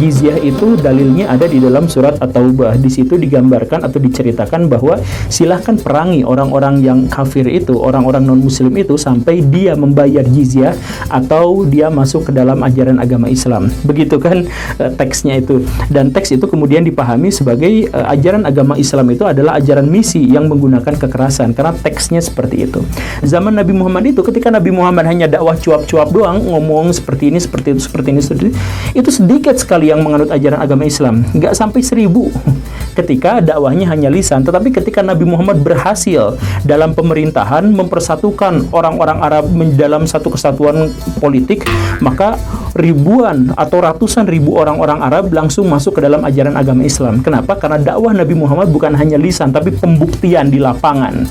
jizyah itu dalilnya ada di dalam surat At-Taubah. Di situ digambarkan atau diceritakan bahwa silahkan perangi orang-orang yang kafir itu, orang-orang non-muslim itu, sampai dia membayar jizyah atau dia masuk ke dalam ajaran agama Islam. Begitu kan teksnya itu. Dan teks itu kemudian dipahami sebagai ajaran agama Islam itu adalah ajaran misi yang menggunakan kekerasan, karena teksnya seperti itu. Zaman Nabi Muhammad itu, ketika Nabi Muhammad hanya dakwah cuap-cuap doang, ngomong seperti ini, seperti itu, seperti ini, itu sedikit sekali yang menganut ajaran agama Islam, nggak sampai 1000 ketika dakwahnya hanya lisan. Tetapi ketika Nabi Muhammad berhasil dalam pemerintahan mempersatukan orang-orang Arab dalam satu kesatuan politik, maka ribuan atau ratusan ribu orang-orang Arab langsung masuk ke dalam ajaran agama Islam. Kenapa? Karena dakwah Nabi Muhammad bukan hanya lisan, tapi pembuktian di lapangan.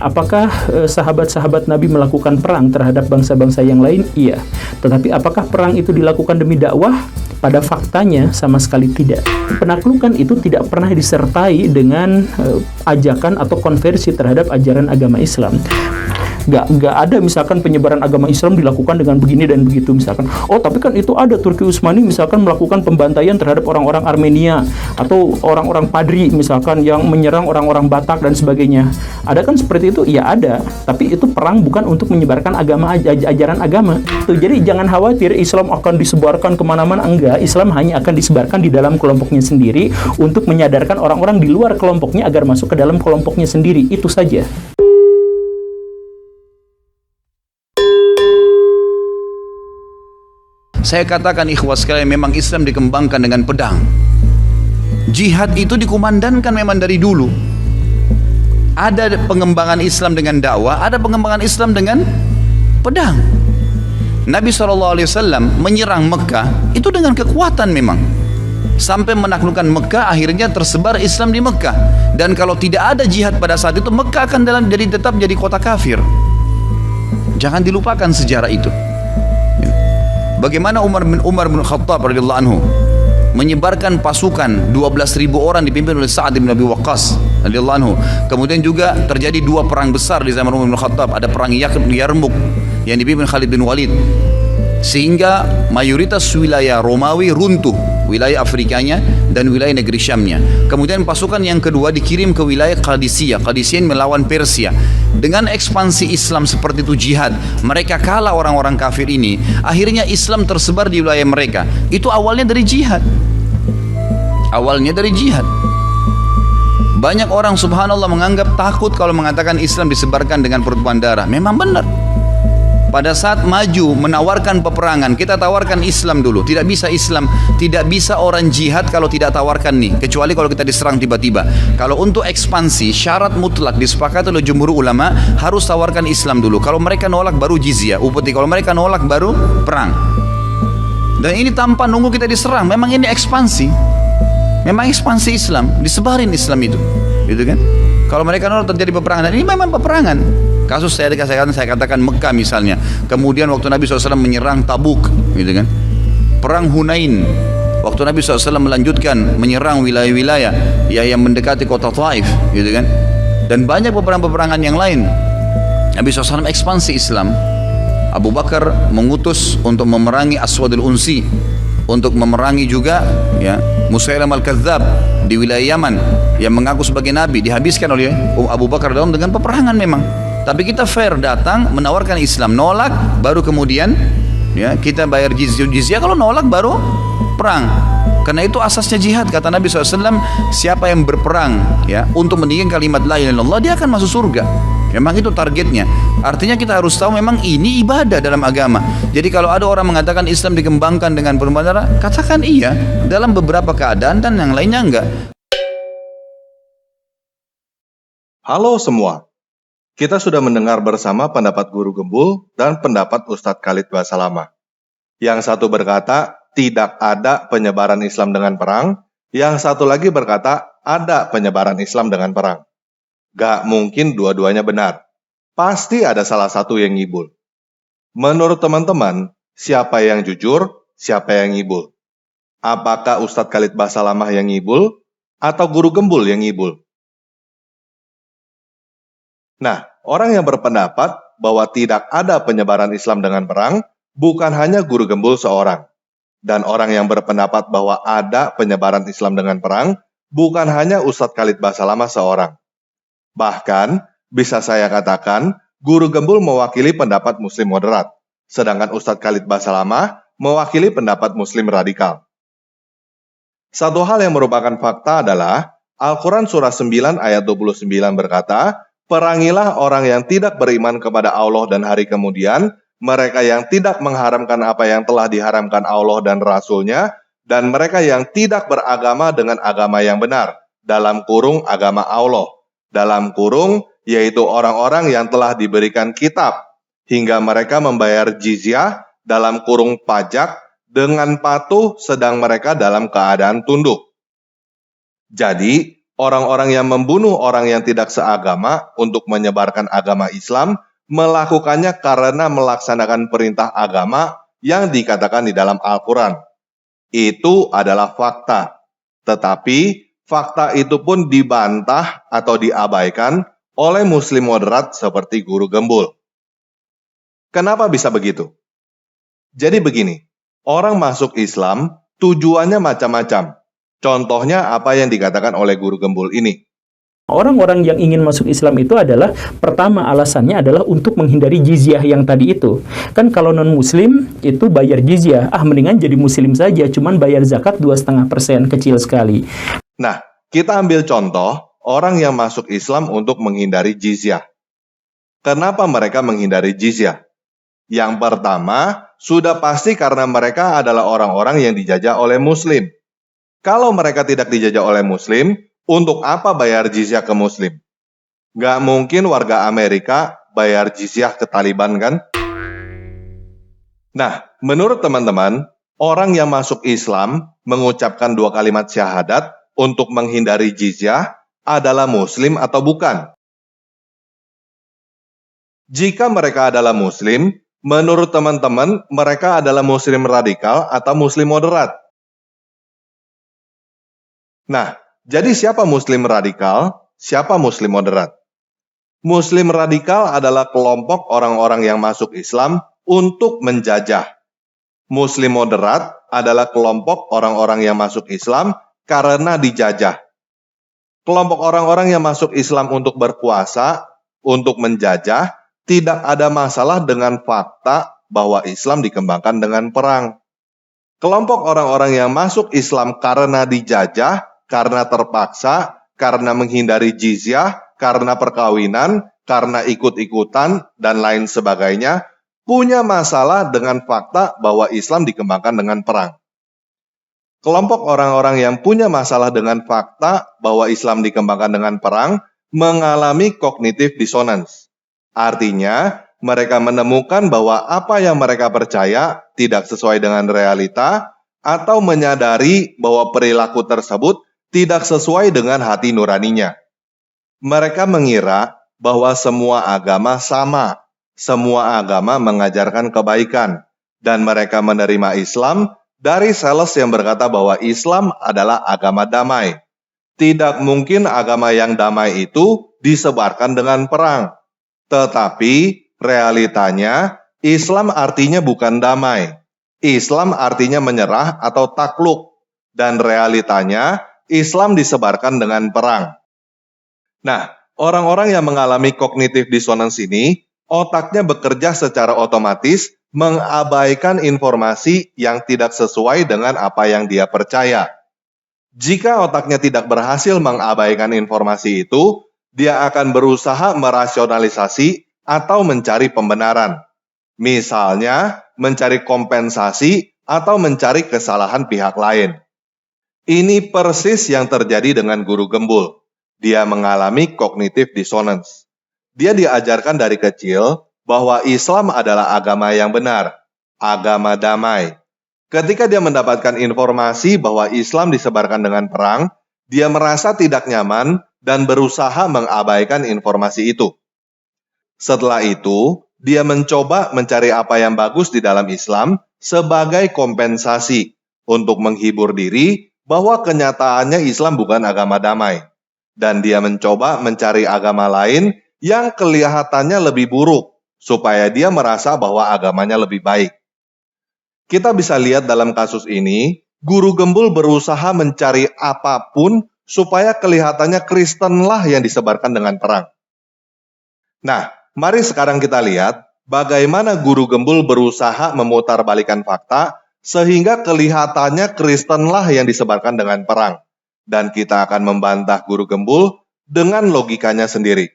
Apakah sahabat-sahabat Nabi melakukan perang terhadap bangsa-bangsa yang lain? Iya. Tetapi apakah perang itu dilakukan demi dakwah? Pada faktanya sama sekali tidak. Penaklukan itu tidak pernah disertai dengan ajakan atau konversi terhadap ajaran agama Islam. Nggak ada misalkan penyebaran agama Islam dilakukan dengan begini dan begitu misalkan. Oh, tapi kan itu ada Turki Utsmani misalkan melakukan pembantaian terhadap orang-orang Armenia atau orang-orang Padri misalkan yang menyerang orang-orang Batak dan sebagainya. Ada kan seperti itu? Ya ada. Tapi itu perang bukan untuk menyebarkan agama, ajaran agama. Tuh, jadi jangan khawatir Islam akan disebarkan kemana-mana. Enggak, Islam hanya akan disebarkan di dalam kelompoknya sendiri untuk menyadarkan orang-orang di luar kelompoknya agar masuk ke dalam kelompoknya sendiri. Itu saja. Saya katakan ikhwas sekalian, memang Islam dikembangkan dengan pedang. Jihad itu dikumandangkan memang dari dulu. Ada pengembangan Islam dengan dakwah, ada pengembangan Islam dengan pedang. Nabi SAW menyerang Mekah itu dengan kekuatan memang. Sampai menaklukkan Mekah, akhirnya tersebar Islam di Mekah. Dan kalau tidak ada jihad pada saat itu, Mekah akan tetap jadi kota kafir. Jangan dilupakan sejarah itu. Bagaimana Umar bin Khattab radhiyallahu anhu menyebarkan pasukan 12.000 orang dipimpin oleh Sa'ad bin Abi Waqqas radhiyallahu anhu. Kemudian juga terjadi 2 perang besar di zaman Umar bin Khattab. Ada perang Yarmuk yang dipimpin Khalid bin Walid, sehingga mayoritas wilayah Romawi runtuh, wilayah Afrikanya dan wilayah negeri Syamnya. Kemudian pasukan yang kedua dikirim ke wilayah Qadisiyah. Qadisiyah melawan Persia. Dengan ekspansi Islam seperti itu, jihad, mereka kalah orang-orang kafir ini. Akhirnya Islam tersebar di wilayah mereka. Itu awalnya dari jihad. Awalnya dari jihad. Banyak orang subhanallah menganggap takut kalau mengatakan Islam disebarkan dengan pertumpahan darah. Memang benar. Pada saat maju menawarkan peperangan, kita tawarkan Islam dulu. Tidak bisa Islam, tidak bisa orang jihad kalau tidak tawarkan nih, kecuali kalau kita diserang tiba-tiba. Kalau untuk ekspansi, syarat mutlak disepakati oleh jumhur ulama, harus tawarkan Islam dulu. Kalau mereka nolak baru jizyah, upeti. Kalau mereka nolak baru perang. Dan ini tanpa nunggu kita diserang. Memang ini ekspansi. Memang ekspansi Islam, disebarin Islam itu. Gitu kan? Kalau mereka nolak terjadi peperangan. Dan ini memang peperangan. Kasus saya katakan Mekah misalnya. Kemudian waktu Nabi SAW menyerang Tabuk, gitu kan. Perang Hunain. Waktu Nabi SAW melanjutkan menyerang wilayah-wilayah yang mendekati kota Taif, gitu kan. Dan banyak peperangan-peperangan yang lain. Nabi SAW ekspansi Islam. Abu Bakar mengutus untuk memerangi Aswadul Unsi, untuk memerangi juga ya Musailam al-Kadzab di wilayah Yaman yang mengaku sebagai nabi, dihabiskan oleh Abu Bakar dengan peperangan memang. Tapi kita fair, datang menawarkan Islam, nolak baru kemudian ya kita bayar jizyah. Kalau nolak baru perang. Karena itu asasnya jihad. Kata Nabi SAW, siapa yang berperang ya untuk meninggikan kalimat la ilaha illallah, dia akan masuk surga. Memang itu targetnya. Artinya kita harus tahu memang ini ibadah dalam agama. Jadi kalau ada orang mengatakan Islam dikembangkan dengan pertumpahan darah, katakan iya dalam beberapa keadaan dan yang lainnya enggak. Halo semua. Kita sudah mendengar bersama pendapat Guru Gembul dan pendapat Ustadz Khalid Basalamah. Yang satu berkata, tidak ada penyebaran Islam dengan perang. Yang satu lagi berkata, ada penyebaran Islam dengan perang. Gak mungkin dua-duanya benar. Pasti ada salah satu yang ngibul. Menurut teman-teman, siapa yang jujur, siapa yang ngibul? Apakah Ustadz Khalid Basalamah yang ngibul, atau Guru Gembul yang ngibul? Nah, orang yang berpendapat bahwa tidak ada penyebaran Islam dengan perang bukan hanya Guru Gembul seorang. Dan orang yang berpendapat bahwa ada penyebaran Islam dengan perang, bukan hanya Ustadz Khalid Basalamah seorang. Bahkan, bisa saya katakan, Guru Gembul mewakili pendapat Muslim moderat, sedangkan Ustadz Khalid Basalamah mewakili pendapat Muslim radikal. Satu hal yang merupakan fakta adalah, Al-Quran surah 9 ayat 29 berkata, "Perangilah orang yang tidak beriman kepada Allah dan hari kemudian, mereka yang tidak mengharamkan apa yang telah diharamkan Allah dan Rasul-Nya, dan mereka yang tidak beragama dengan agama yang benar, dalam kurung agama Allah, dalam kurung yaitu orang-orang yang telah diberikan kitab, hingga mereka membayar jizyah, dalam kurung pajak, dengan patuh sedang mereka dalam keadaan tunduk." Jadi, orang-orang yang membunuh orang yang tidak seagama untuk menyebarkan agama Islam, melakukannya karena melaksanakan perintah agama yang dikatakan di dalam Al-Quran. Itu adalah fakta. Tetapi, fakta itu pun dibantah atau diabaikan oleh Muslim moderat seperti Guru Gembul. Kenapa bisa begitu? Jadi begini, orang masuk Islam tujuannya macam-macam. Contohnya apa yang dikatakan oleh Guru Gembul ini. Orang-orang yang ingin masuk Islam itu adalah, pertama alasannya adalah untuk menghindari jizyah yang tadi itu. Kan kalau non-muslim itu bayar jizyah, mendingan jadi muslim saja, cuman bayar zakat 2,5%, kecil sekali. Nah, kita ambil contoh orang yang masuk Islam untuk menghindari jizyah. Kenapa mereka menghindari jizyah? Yang pertama, sudah pasti karena mereka adalah orang-orang yang dijajah oleh muslim. Kalau mereka tidak dijajah oleh muslim, untuk apa bayar jizyah ke muslim? Nggak mungkin warga Amerika bayar jizyah ke Taliban, kan? Nah, menurut teman-teman, orang yang masuk Islam mengucapkan 2 kalimat syahadat untuk menghindari jizyah adalah muslim atau bukan? Jika mereka adalah muslim, menurut teman-teman, mereka adalah muslim radikal atau muslim moderat? Nah, jadi siapa muslim radikal, siapa muslim moderat? Muslim radikal adalah kelompok orang-orang yang masuk Islam untuk menjajah. Muslim moderat adalah kelompok orang-orang yang masuk Islam karena dijajah. Kelompok orang-orang yang masuk Islam untuk berkuasa, untuk menjajah, tidak ada masalah dengan fakta bahwa Islam dikembangkan dengan perang. Kelompok orang-orang yang masuk Islam karena dijajah, karena terpaksa, karena menghindari jizyah, karena perkawinan, karena ikut-ikutan, dan lain sebagainya, punya masalah dengan fakta bahwa Islam dikembangkan dengan perang. Kelompok orang-orang yang punya masalah dengan fakta bahwa Islam dikembangkan dengan perang mengalami cognitive dissonance. Artinya, mereka menemukan bahwa apa yang mereka percaya tidak sesuai dengan realita, atau menyadari bahwa perilaku tersebut tidak sesuai dengan hati nuraninya. Mereka mengira bahwa semua agama sama, semua agama mengajarkan kebaikan, dan mereka menerima Islam dari sales yang berkata bahwa Islam adalah agama damai. Tidak mungkin agama yang damai itu disebarkan dengan perang. Tetapi realitanya, Islam artinya bukan damai. Islam artinya menyerah atau takluk. Dan realitanya, Islam disebarkan dengan perang. Nah, orang-orang yang mengalami cognitive dissonance ini, otaknya bekerja secara otomatis mengabaikan informasi yang tidak sesuai dengan apa yang dia percaya. Jika otaknya tidak berhasil mengabaikan informasi itu, dia akan berusaha merasionalisasi atau mencari pembenaran. Misalnya, mencari kompensasi atau mencari kesalahan pihak lain. Ini persis yang terjadi dengan Guru Gembul. Dia mengalami cognitive dissonance. Dia diajarkan dari kecil bahwa Islam adalah agama yang benar, agama damai. Ketika dia mendapatkan informasi bahwa Islam disebarkan dengan perang, dia merasa tidak nyaman dan berusaha mengabaikan informasi itu. Setelah itu, dia mencoba mencari apa yang bagus di dalam Islam sebagai kompensasi untuk menghibur diri bahwa kenyataannya Islam bukan agama damai. Dan dia mencoba mencari agama lain yang kelihatannya lebih buruk, supaya dia merasa bahwa agamanya lebih baik. Kita bisa lihat dalam kasus ini, guru gembul berusaha mencari apapun supaya kelihatannya Kristenlah yang disebarkan dengan terang. Nah, mari sekarang kita lihat bagaimana guru gembul berusaha memutarbalikkan fakta sehingga kelihatannya Kristenlah yang disebarkan dengan perang. Dan kita akan membantah guru gembul dengan logikanya sendiri.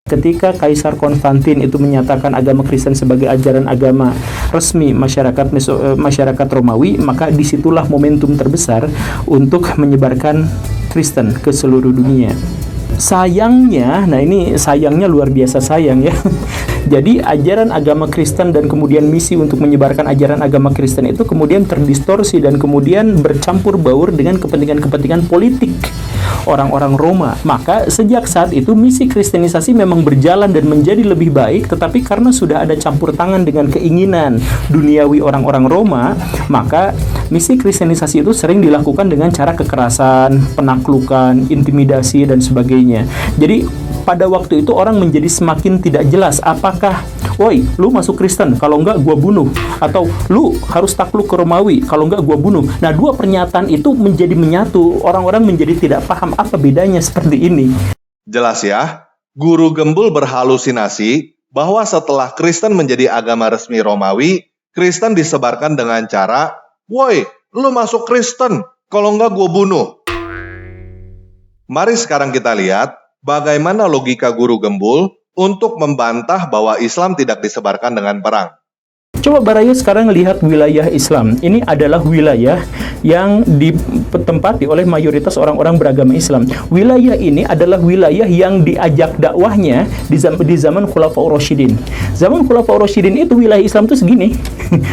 Ketika Kaisar Konstantin itu menyatakan agama Kristen sebagai ajaran agama resmi masyarakat Romawi, maka disitulah momentum terbesar untuk menyebarkan Kristen ke seluruh dunia. Sayangnya, nah ini sayangnya luar biasa sayang ya. Jadi ajaran agama Kristen dan kemudian misi untuk menyebarkan ajaran agama Kristen itu kemudian terdistorsi dan kemudian bercampur baur dengan kepentingan-kepentingan politik orang-orang Roma. Maka sejak saat itu misi kristenisasi memang berjalan dan menjadi lebih baik, tetapi karena sudah ada campur tangan dengan keinginan duniawi orang-orang Roma, maka misi kristenisasi itu sering dilakukan dengan cara kekerasan, penaklukan, intimidasi dan sebagainya. Jadi pada waktu itu orang menjadi semakin tidak jelas apakah, woi, lu masuk Kristen, kalau enggak gua bunuh, atau lu harus takluk ke Romawi, kalau enggak gua bunuh. Nah, dua pernyataan itu menjadi menyatu, orang-orang menjadi tidak paham apa bedanya seperti ini. Jelas ya, guru gembul berhalusinasi bahwa setelah Kristen menjadi agama resmi Romawi, Kristen disebarkan dengan cara, woi, lu masuk Kristen, kalau enggak gua bunuh. Mari sekarang kita lihat bagaimana logika guru gembul untuk membantah bahwa Islam tidak disebarkan dengan perang. Coba Barayo sekarang lihat wilayah Islam. Ini adalah wilayah yang ditempati oleh mayoritas orang-orang beragama Islam. Wilayah ini adalah wilayah yang diajak dakwahnya di zaman Khulafaur Rasyidin. Zaman Khulafaur Rasyidin itu wilayah Islam itu segini.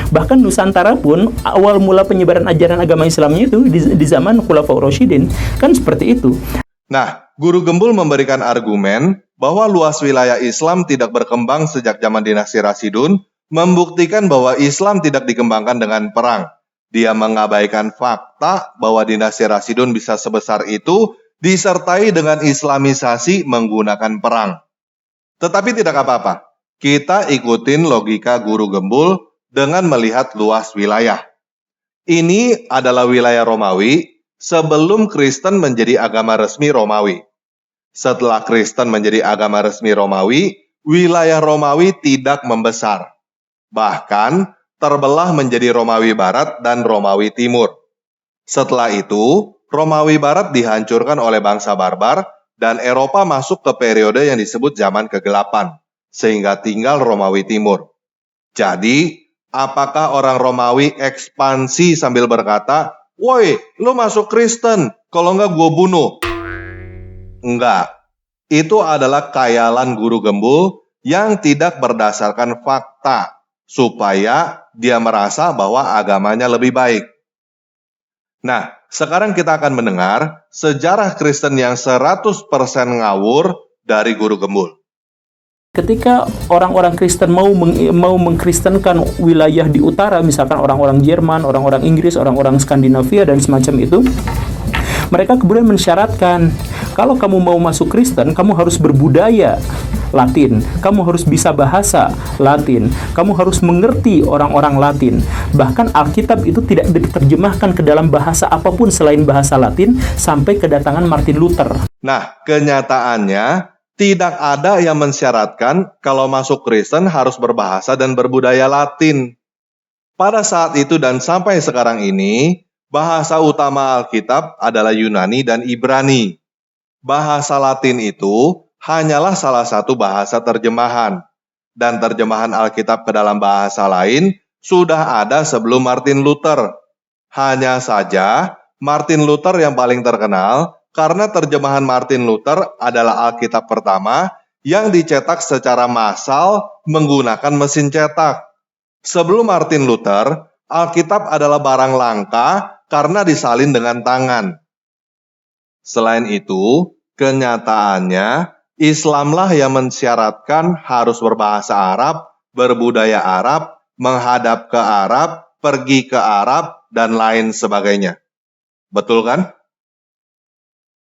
Bahkan Nusantara pun awal mula penyebaran ajaran agama Islamnya itu di zaman Khulafaur Rasyidin. Kan seperti itu. Nah, guru gembul memberikan argumen bahwa luas wilayah Islam tidak berkembang sejak zaman dinasti Rasyidun, membuktikan bahwa Islam tidak dikembangkan dengan perang. Dia mengabaikan fakta bahwa dinasti Rasyidun bisa sebesar itu disertai dengan Islamisasi menggunakan perang. Tetapi tidak apa-apa, kita ikutin logika guru gembul dengan melihat luas wilayah. Ini adalah wilayah Romawi sebelum Kristen menjadi agama resmi Romawi. Setelah Kristen menjadi agama resmi Romawi, wilayah Romawi tidak membesar. Bahkan terbelah menjadi Romawi Barat dan Romawi Timur. Setelah itu, Romawi Barat dihancurkan oleh bangsa barbar dan Eropa masuk ke periode yang disebut zaman kegelapan, sehingga tinggal Romawi Timur. Jadi, apakah orang Romawi ekspansi sambil berkata, woi, lu masuk Kristen, kalau enggak gue bunuh? Enggak. Itu adalah khayalan guru gembul yang tidak berdasarkan fakta, supaya dia merasa bahwa agamanya lebih baik. Nah, sekarang kita akan mendengar sejarah Kristen yang 100% ngawur dari guru gembul. Ketika orang-orang Kristen mau mengkristenkan wilayah di utara, misalkan orang-orang Jerman, orang-orang Inggris, orang-orang Skandinavia dan semacam itu, mereka kemudian mensyaratkan, kalau kamu mau masuk Kristen, kamu harus berbudaya Latin, kamu harus bisa bahasa Latin, kamu harus mengerti orang-orang Latin. Bahkan Alkitab itu tidak diterjemahkan ke dalam bahasa apapun selain bahasa Latin sampai kedatangan Martin Luther. Nah, kenyataannya tidak ada yang mensyaratkan kalau masuk Kristen harus berbahasa dan berbudaya Latin. Pada saat itu dan sampai sekarang ini, bahasa utama Alkitab adalah Yunani dan Ibrani. Bahasa Latin itu hanyalah salah satu bahasa terjemahan, dan terjemahan Alkitab ke dalam bahasa lain sudah ada sebelum Martin Luther. Hanya saja, Martin Luther yang paling terkenal karena terjemahan Martin Luther adalah Alkitab pertama yang dicetak secara massal menggunakan mesin cetak. Sebelum Martin Luther, Alkitab adalah barang langka karena disalin dengan tangan. Selain itu, kenyataannya Islamlah yang mensyaratkan harus berbahasa Arab, berbudaya Arab, menghadap ke Arab, pergi ke Arab, dan lain sebagainya. Betul kan?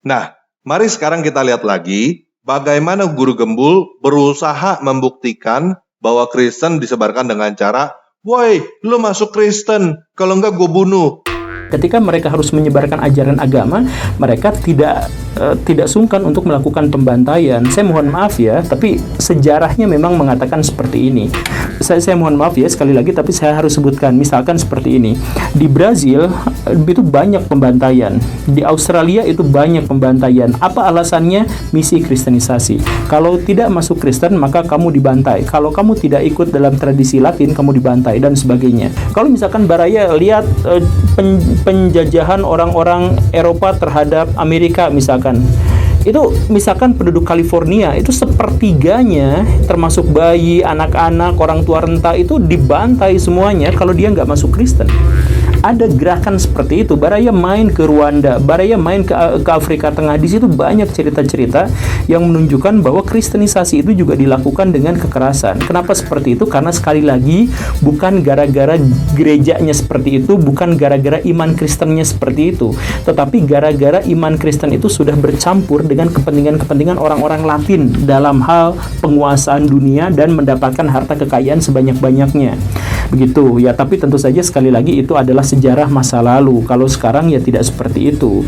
Nah, mari sekarang kita lihat lagi bagaimana guru gembul berusaha membuktikan bahwa Kristen disebarkan dengan cara, woi, lu masuk Kristen, kalau enggak gue bunuh. Ketika mereka harus menyebarkan ajaran agama, mereka tidak sungkan untuk melakukan pembantaian. Saya mohon maaf ya, tapi sejarahnya memang mengatakan seperti ini. Saya mohon maaf ya sekali lagi, tapi saya harus sebutkan. Misalkan seperti ini. Di Brazil itu banyak pembantaian. Di Australia itu banyak pembantaian. Apa alasannya? Misi kristenisasi. Kalau tidak masuk Kristen, maka kamu dibantai. Kalau kamu tidak ikut dalam tradisi Latin, kamu dibantai dan sebagainya. Kalau misalkan Baraya lihat penjajahan orang-orang Eropa terhadap Amerika misalkan, itu misalkan penduduk California itu sepertiganya termasuk bayi, anak-anak, orang tua renta itu dibantai semuanya kalau dia nggak masuk Kristen. Ada gerakan seperti itu. Baraya main ke Rwanda, Baraya main ke Afrika Tengah. Di situ banyak cerita-cerita yang menunjukkan bahwa kristenisasi itu juga dilakukan dengan kekerasan. Kenapa seperti itu? Karena sekali lagi bukan gara-gara gerejanya seperti itu, bukan gara-gara iman Kristennya seperti itu, tetapi gara-gara iman Kristen itu sudah bercampur dengan kepentingan-kepentingan orang-orang Latin dalam hal penguasaan dunia dan mendapatkan harta kekayaan sebanyak-banyaknya. Begitu ya, tapi tentu saja sekali lagi itu adalah sejarah masa lalu. Kalau sekarang ya tidak seperti itu.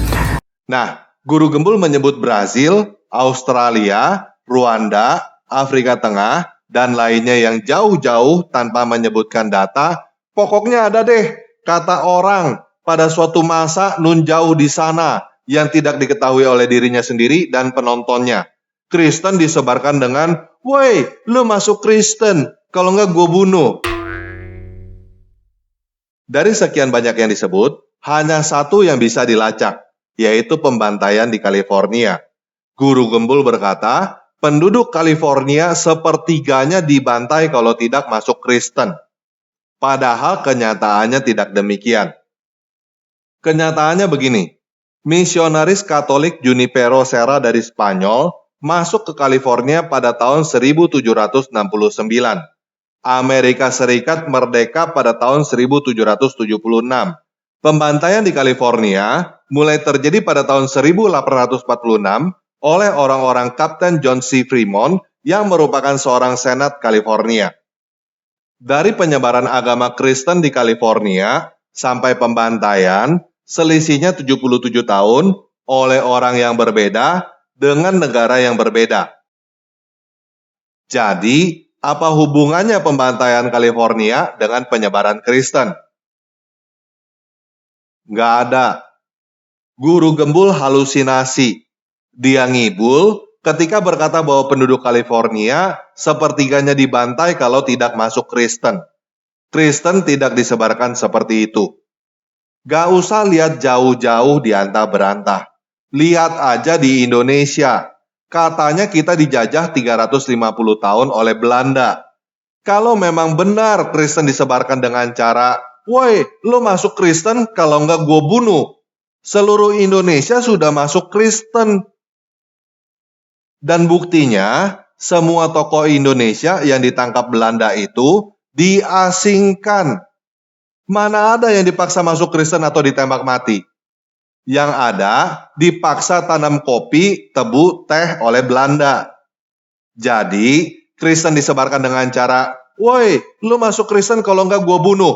Nah, Guru Gembul menyebut Brazil, Australia, Rwanda, Afrika Tengah, dan lainnya yang jauh-jauh tanpa menyebutkan data. Pokoknya ada deh kata orang pada suatu masa nun jauh di sana yang tidak diketahui oleh dirinya sendiri dan penontonnya. Kristen disebarkan dengan, woi, lu masuk Kristen, kalau enggak gue bunuh. Dari sekian banyak yang disebut, hanya satu yang bisa dilacak, yaitu pembantaian di California. Guru Gembul berkata, penduduk California sepertiganya dibantai kalau tidak masuk Kristen. Padahal kenyataannya tidak demikian. Kenyataannya begini, misionaris Katolik Junipero Serra dari Spanyol masuk ke California pada tahun 1769. Amerika Serikat merdeka pada tahun 1776. Pembantaian di California mulai terjadi pada tahun 1846 oleh orang-orang Kapten John C. Fremont yang merupakan seorang senat California. Dari penyebaran agama Kristen di California sampai pembantaian, selisihnya 77 tahun oleh orang yang berbeda dengan negara yang berbeda. Jadi, apa hubungannya pembantaian California dengan penyebaran Kristen? Nggak ada. Guru Gembul halusinasi. Dia ngibul ketika berkata bahwa penduduk California sepertiganya dibantai kalau tidak masuk Kristen. Kristen tidak disebarkan seperti itu. Gak usah lihat jauh-jauh di antah-berantah. Lihat aja di Indonesia. Katanya kita dijajah 350 tahun oleh Belanda. Kalau memang benar Kristen disebarkan dengan cara, woi, lo masuk Kristen, kalau enggak gue bunuh. Seluruh Indonesia sudah masuk Kristen. Dan buktinya, semua tokoh Indonesia yang ditangkap Belanda itu diasingkan. Mana ada yang dipaksa masuk Kristen atau ditembak mati? Yang ada, dipaksa tanam kopi, tebu, teh oleh Belanda. Jadi, Kristen disebarkan dengan cara, woi, lu masuk Kristen kalau enggak gue bunuh.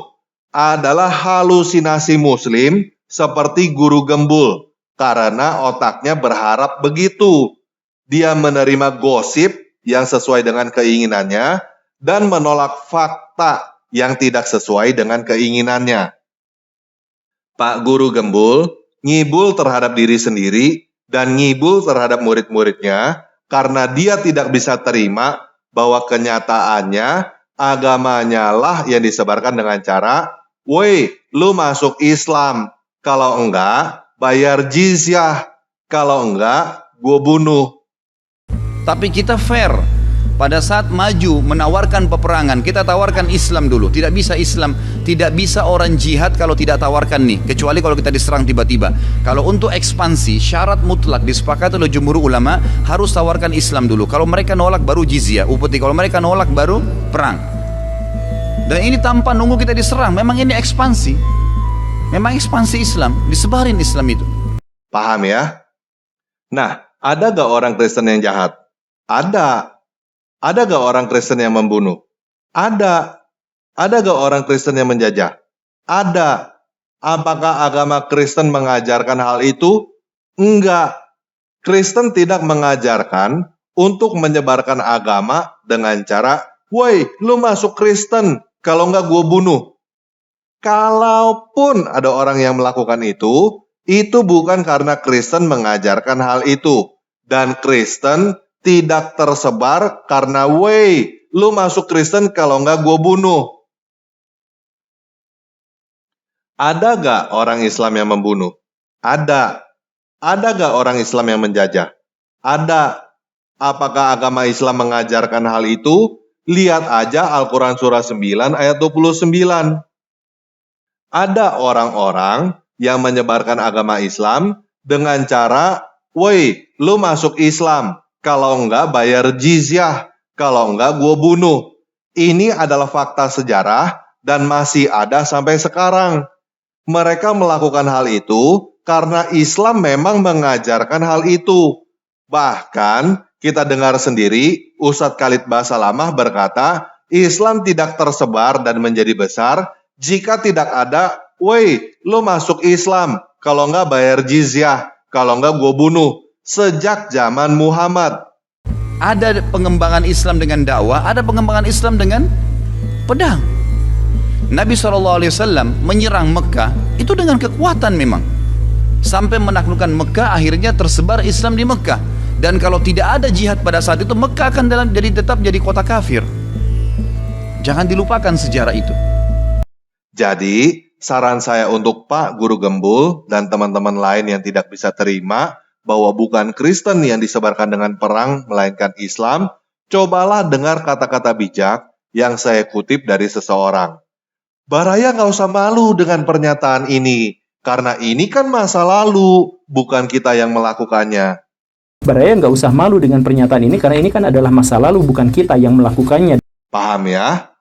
Adalah halusinasi Muslim seperti Guru Gembul. Karena otaknya berharap begitu. Dia menerima gosip yang sesuai dengan keinginannya dan menolak fakta yang tidak sesuai dengan keinginannya. Pak Guru Gembul ngibul terhadap diri sendiri dan ngibul terhadap murid-muridnya karena dia tidak bisa terima bahwa kenyataannya agamanya lah yang disebarkan dengan cara, woi, lu masuk Islam, kalau enggak bayar jizyah, kalau enggak gue bunuh. Tapi kita fair. Pada saat maju menawarkan peperangan, kita tawarkan Islam dulu. Tidak bisa Islam, tidak bisa orang jihad kalau tidak tawarkan nih. Kecuali kalau kita diserang tiba-tiba. Kalau untuk ekspansi, syarat mutlak disepakati oleh jumhur ulama, harus tawarkan Islam dulu. Kalau mereka nolak baru jizyah, upeti. Kalau mereka nolak baru perang. Dan ini tanpa nunggu kita diserang. Memang ini ekspansi. Memang ekspansi Islam, disebarin Islam itu. Paham ya? Nah, ada gak orang Kristen yang jahat? Ada. Ada gak orang Kristen yang membunuh? Ada. Ada gak orang Kristen yang menjajah? Ada. Apakah agama Kristen mengajarkan hal itu? Enggak. Kristen tidak mengajarkan untuk menyebarkan agama dengan cara, woi, lu masuk Kristen, kalau enggak gue bunuh. Kalaupun ada orang yang melakukan itu bukan karena Kristen mengajarkan hal itu. Dan Kristen tidak tersebar karena, woi, lu masuk Kristen kalau enggak gue bunuh. Ada gak orang Islam yang membunuh? Ada. Ada gak orang Islam yang menjajah? Ada. Apakah agama Islam mengajarkan hal itu? Lihat aja Al-Quran surah 9 ayat 29. Ada orang-orang yang menyebarkan agama Islam dengan cara, woi, lu masuk Islam, kalau enggak bayar jizyah, kalau enggak gue bunuh. Ini adalah fakta sejarah dan masih ada sampai sekarang. Mereka melakukan hal itu karena Islam memang mengajarkan hal itu. Bahkan kita dengar sendiri Ustadz Khalid Basalamah berkata, Islam tidak tersebar dan menjadi besar jika tidak ada, woi, lo masuk Islam, kalau enggak bayar jizyah, kalau enggak gue bunuh. Sejak zaman Muhammad. Ada pengembangan Islam dengan dakwah, ada pengembangan Islam dengan pedang. Nabi SAW menyerang Mekah itu dengan kekuatan memang. Sampai menaklukkan Mekah, akhirnya tersebar Islam di Mekah. Dan kalau tidak ada jihad pada saat itu, Mekah akan tetap jadi kota kafir. Jangan dilupakan sejarah itu. Jadi, saran saya untuk Pak Guru Gembul dan teman-teman lain yang tidak bisa terima bahwa bukan Kristen yang disebarkan dengan perang, melainkan Islam, cobalah dengar kata-kata bijak yang saya kutip dari seseorang. Baraya nggak usah malu dengan pernyataan ini, karena ini kan masa lalu, bukan kita yang melakukannya. Baraya nggak usah malu dengan pernyataan ini karena ini kan adalah masa lalu, bukan kita yang melakukannya. Paham ya?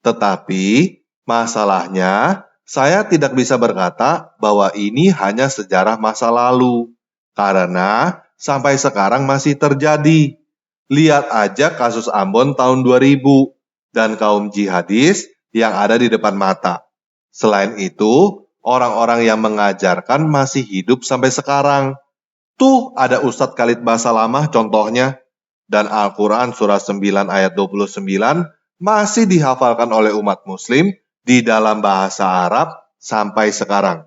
Tetapi, masalahnya, saya tidak bisa berkata bahwa ini hanya sejarah masa lalu, karena sampai sekarang masih terjadi. Lihat aja kasus Ambon tahun 2000, dan kaum jihadis yang ada di depan mata. Selain itu, orang-orang yang mengajarkan masih hidup sampai sekarang. Tuh ada Ustadz Khalid Basalamah contohnya, dan Al-Quran surah 9 ayat 29 masih dihafalkan oleh umat muslim di dalam bahasa Arab sampai sekarang.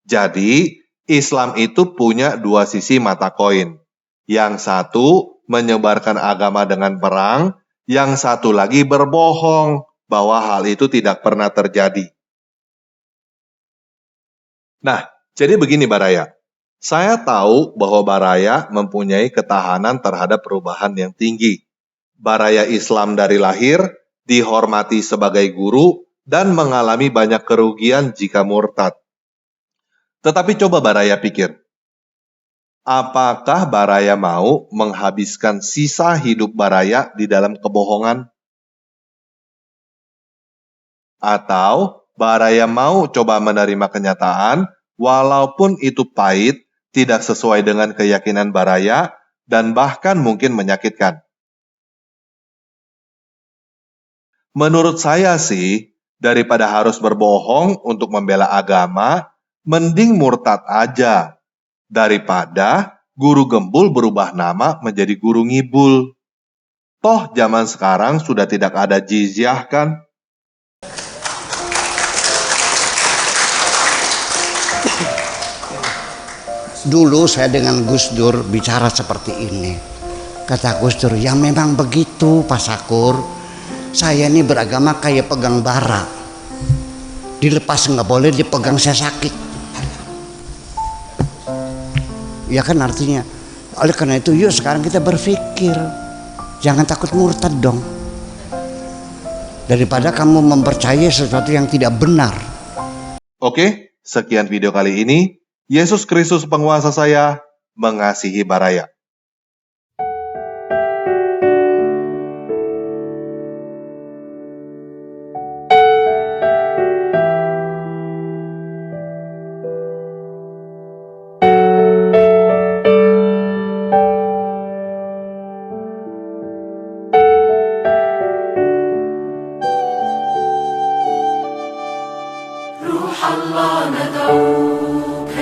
Jadi, Islam itu punya dua sisi mata koin. Yang satu menyebarkan agama dengan perang, yang satu lagi berbohong bahwa hal itu tidak pernah terjadi. Nah, jadi begini Baraya. Saya tahu bahwa Baraya mempunyai ketahanan terhadap perubahan yang tinggi. Baraya Islam dari lahir, dihormati sebagai guru, dan mengalami banyak kerugian jika murtad. Tetapi coba Baraya pikir, apakah Baraya mau menghabiskan sisa hidup Baraya di dalam kebohongan? Atau Baraya mau coba menerima kenyataan, walaupun itu pahit, tidak sesuai dengan keyakinan Baraya, dan bahkan mungkin menyakitkan? Menurut saya sih, daripada harus berbohong untuk membela agama, mending murtad aja. Daripada guru gembul berubah nama menjadi guru ngibul. Toh zaman sekarang sudah tidak ada jizyah kan? Dulu saya dengan Gus Dur bicara seperti ini. Kata Gus Dur, ya memang begitu Pak Sakur. Saya ini beragama kayak pegang bara. Dilepas nggak boleh, dipegang saya sakit. Ya kan artinya. Oleh karena itu yuk sekarang kita berpikir. Jangan takut murtad dong. Daripada kamu mempercayai sesuatu yang tidak benar. Oke, sekian video kali ini. Yesus Kristus penguasa saya mengasihi Baraya. روح الله ندعوك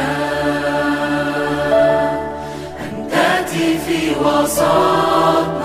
أن تأتي في وسطنا